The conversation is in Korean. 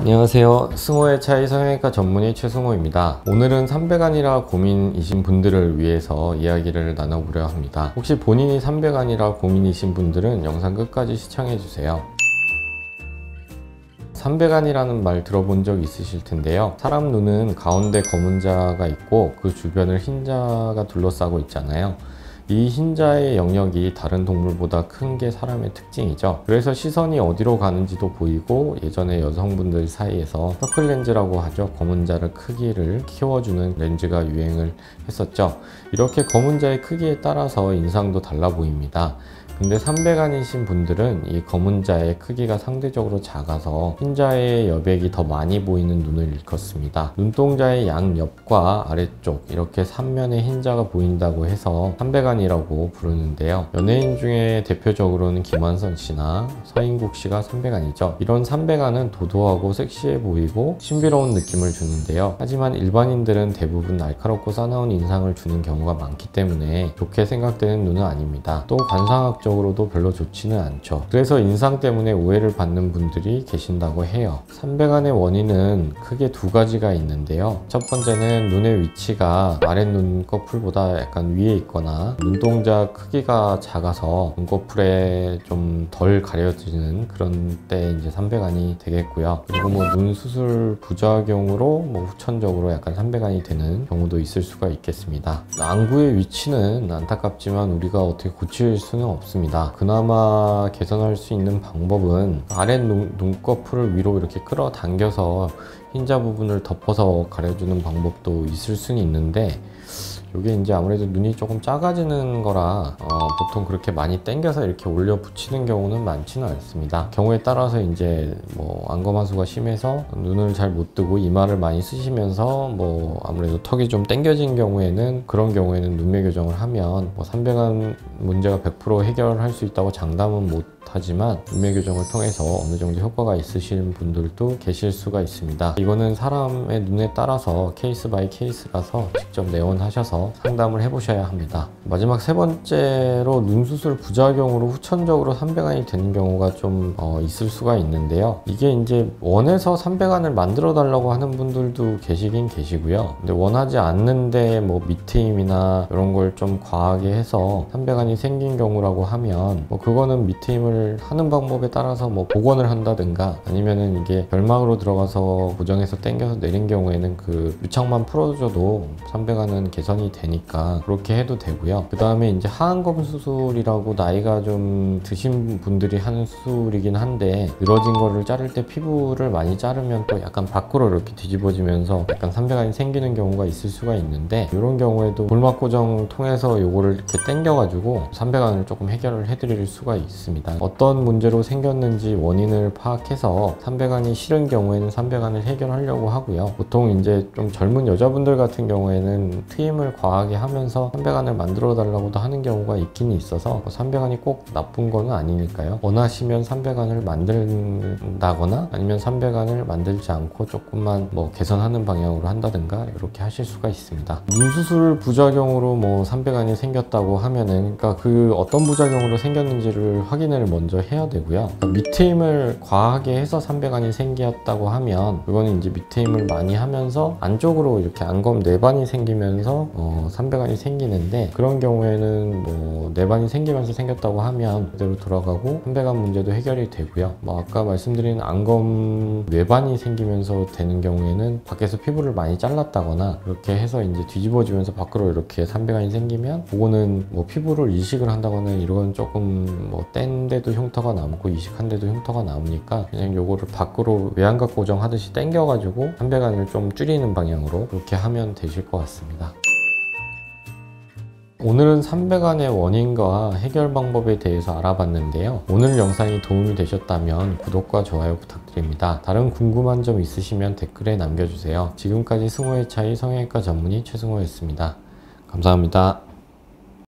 안녕하세요. 승호의 차이 성형외과 전문의 최승호입니다. 오늘은 삼배간이라 고민이신 분들을 위해서 이야기를 나눠보려 합니다. 혹시 본인이 삼배간이라 고민이신 분들은 영상 끝까지 시청해주세요. 삼배간이라는 말 들어본 적 있으실 텐데요. 사람 눈은 가운데 검은 자가 있고 그 주변을 흰 자가 둘러싸고 있잖아요. 이 흰자의 영역이 다른 동물보다 큰 게 사람의 특징이죠. 그래서 시선이 어디로 가는지도 보이고, 예전에 여성분들 사이에서 서클렌즈라고 하죠. 검은 자의 크기를 키워주는 렌즈가 유행을 했었죠. 이렇게 검은 자의 크기에 따라서 인상도 달라 보입니다. 근데 삼배간이신 분들은 이 검은 자의 크기가 상대적으로 작아서 흰자의 여백이 더 많이 보이는 눈을 일컫습니다. 눈동자의 양옆과 아래쪽 이렇게 3면의 흰자가 보인다고 해서 삼배간이라고 부르는데요. 연예인 중에 대표적으로는 김완선 씨나 서인국 씨가 삼배간이죠. 이런 삼배간은 도도하고 섹시해 보이고 신비로운 느낌을 주는데요. 하지만 일반인들은 대부분 날카롭고 싸나운 인상을 주는 경우가 많기 때문에 좋게 생각되는 눈은 아닙니다. 또 관상학적 으로도 별로 좋지는 않죠. 그래서 인상 때문에 오해를 받는 분들이 계신다고 해요. 삼배간의 원인은 크게 두 가지가 있는데요. 첫 번째는 눈의 위치가 아랫눈 꺼풀보다 약간 위에 있거나 눈동자 크기가 작아서 눈꺼풀에 좀 덜 가려지는 그런 때 이제 삼배간이 되겠고요. 그리고 눈 수술 부작용으로 후천적으로 약간 삼배간이 되는 경우도 있을 수가 있겠습니다. 안구의 위치는 안타깝지만 우리가 어떻게 고칠 수는 없습니다. 그나마 개선할 수 있는 방법은 아랫 눈꺼풀을 위로 이렇게 끌어당겨서 흰자 부분을 덮어서 가려주는 방법도 있을 수는 있는데, 이게 이제 아무래도 눈이 조금 작아지는 거라 보통 그렇게 많이 당겨서 이렇게 올려 붙이는 경우는 많지는 않습니다. 경우에 따라서 이제 안검하수가 심해서 눈을 잘 못 뜨고 이마를 많이 쓰시면서 아무래도 턱이 좀 당겨진 경우에는, 그런 경우에는 눈매 교정을 하면 삼배간 문제가 100% 해결할 수 있다고 장담은 못 하지만 눈매 교정을 통해서 어느 정도 효과가 있으신 분들도 계실 수가 있습니다. 이거는 사람의 눈에 따라서 케이스 바이 케이스라서 직접 내원하셔서 상담을 해보셔야 합니다. 마지막 세 번째로 눈 수술 부작용으로 후천적으로 삼배간이 되는 경우가 좀 있을 수가 있는데요. 이게 이제 원해서 삼배간을 만들어 달라고 하는 분들도 계시긴 계시고요. 근데 원하지 않는데 밑트임이나 이런 걸 좀 과하게 해서 삼배간이 생긴 경우라고 하면 그거는 밑트임을 하는 방법에 따라서 복원을 한다든가, 아니면은 이게 결막으로 들어가서 고정해서 당겨서 내린 경우에는 그 유착만 풀어줘도 삼배간은 개선이 되니까 그렇게 해도 되고요. 그 다음에 이제 하안검 수술이라고 나이가 좀 드신 분들이 하는 수술이긴 한데, 늘어진 거를 자를 때 피부를 많이 자르면 또 약간 밖으로 이렇게 뒤집어지면서 약간 삼배간이 생기는 경우가 있을 수가 있는데, 이런 경우에도 볼막 고정 통해서 요거를 이렇게 당겨가지고 삼배간을 조금 해결을 해드릴 수가 있습니다. 어떤 문제로 생겼는지 원인을 파악해서 삼배간이 싫은 경우에는 삼배간을 해결하려고 하고요. 보통 이제 좀 젊은 여자분들 같은 경우에는 트임을 과하게 하면서 삼배간을 만들어 달라고도 하는 경우가 있긴 있어서 삼배간이 꼭 나쁜 거는 아니니까요. 원하시면 삼배간을 만든다거나 아니면 삼배간을 만들지 않고 조금만 개선하는 방향으로 한다든가 이렇게 하실 수가 있습니다. 눈 수술 부작용으로 삼배간이 생겼다고 하면은, 그러니까 그 어떤 부작용으로 생겼는지를 확인을 먼저 해야 되고요. 밑트임을 과하게 해서 삼배간이 생겼다고 하면 그거는 이제 밑트임을 많이 하면서 안쪽으로 이렇게 안검 내반이 생기면서 삼배간이 생기는데, 그런 경우에는 내반이 생기면서 생겼다고 하면 그대로 돌아가고 삼배간 문제도 해결이 되고요. 아까 말씀드린 안검 뇌반이 생기면서 되는 경우에는 밖에서 피부를 많이 잘랐다거나 그렇게 해서 이제 뒤집어지면서 밖으로 이렇게 삼배간이 생기면, 그거는 피부를 이식을 한다거나 이런 조금 뗀 데도 흉터가 남고 이식한 데도 흉터가 남으니까 그냥 요거를 밖으로 외양각 고정하듯이 당겨가지고 삼배간을 좀 줄이는 방향으로 그렇게 하면 되실 것 같습니다. 오늘은 삼배간의 원인과 해결 방법에 대해서 알아봤는데요. 오늘 영상이 도움이 되셨다면 구독과 좋아요 부탁드립니다. 다른 궁금한 점 있으시면 댓글에 남겨주세요. 지금까지 승호의 차이 성형외과 전문의 최승호였습니다. 감사합니다.